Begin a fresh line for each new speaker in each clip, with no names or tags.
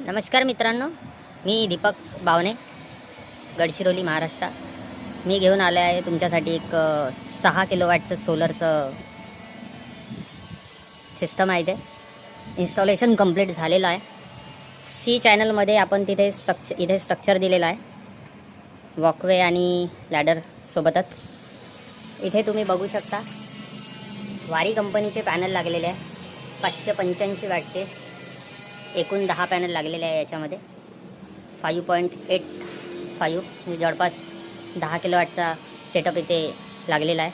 नमस्कार मित्रांनो, मी दीपक बावणे, गडचिरोली, महाराष्ट्र. मी घेऊन आले आहे तुमच्यासाठी एक 6 किलोवॅटचं सोलरचं सिस्टम आहे. ते इन्स्टॉलेशन कंप्लीट झालेलं आहे. सी चॅनलमध्ये आपण इथे स्ट्रक्चर दिलेलं आहे, वॉकवे आणि लॅडर सोबतच. इथे तुम्ही बघू शकता वारी कंपनीचे पॅनल लागलेले आहे. 585 वॅटचे एकूण 10 पॅनल लागलेले आहे. याच्यामध्ये 5.85 म्हणजे जवळपास 10 किलोवॅटचा सेटअप इथे लागलेला आहे.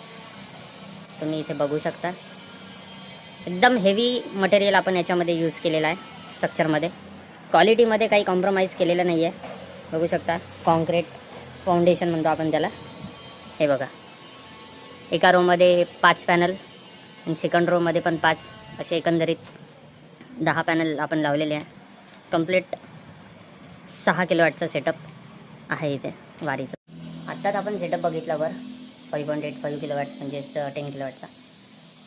तुम्ही इथे बघू शकता एकदम हेवी मटेरियल आपण याच्यामध्ये यूज केलेला आहे. स्ट्रक्चरमध्ये क्वालिटीमध्ये काही कॉम्प्रोमाइज केलेलं नाही आहे. बघू शकता कॉन्क्रीट फाउंडेशन म्हणतो आपण त्याला. हे बघा, एका रोमध्ये 5 पॅनल आणि सेकंड रोमध्ये पण 5, असे एकंदरीत 10 पॅनल आपण लावलेले आहे. कंप्लीट 6 किलोवॅटचा सेटअप आहे इथे वारीचं. आत्ताच आपण सेटअप बघितल्यावर 5.85 किलोवॅट म्हणजेच 10 किलोवॅटचा.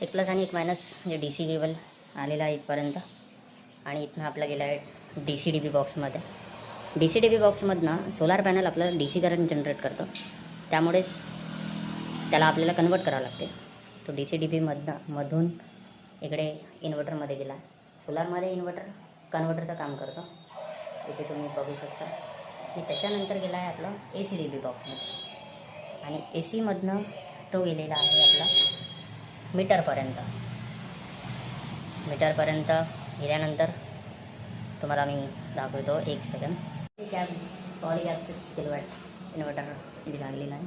एक प्लस आणि एक मायनस म्हणजे DC केबल आलेला आहे इथपर्यंत. आणि इथनं आपला गेला आहे DCDB बॉक्समध्ये. DCDB बॉक्समधनं सोलार पॅनल आपलं DC करंट जनरेट करतो, त्यामुळेच त्याला आपल्याला कन्वर्ट करावं लागते. तो DCDB मधून इकडे इन्व्हर्टरमध्ये गेला. सोलारमध्ये इन्व्हर्टर कन्व्हर्टरचं काम करतो, इथे तुम्ही बघू शकता. आणि त्याच्यानंतर गेला आहे आपलं ACDB बॉक्समध्ये. आणि AC मधनं तो गेलेला आहे आपला मीटरपर्यंत गेल्यानंतर तुम्हाला मी दाखवतो. एक सेकंड. पॉलीगॅप 6 किलोवॅट इन्व्हर्टर इथे लागलेला आहे.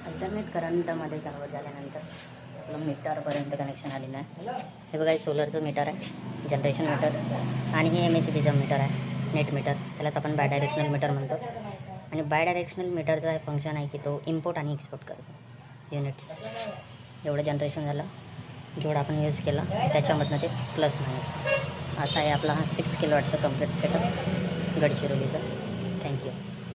अल्टरनेट करंटमध्ये कन्वर्ट झाल्यानंतर आपलं मीटरपर्यंत कनेक्शन आलेलं आहे. हे बघा, सोलरचं मीटर आहे, जनरेशन मीटर. आणि हे MACBचं मीटर आहे, नेट मीटर. त्यालाच आपण बाय डायरेक्शनल मीटर म्हणतो. आणि बाय डायरेक्शनल मीटरचा फंक्शन आहे की तो इम्पोर्ट आणि एक्सपोर्ट करतो युनिट्स. जेवढं जनरेशन झालं, जेवढं आपण यूज केलं, त्याच्यामधनं ते प्लस मायनस. असा आहे आपला हा 6 किलोवॅटचा कम्प्लीट सेटअप गडचिरोलीचा. थँक्यू.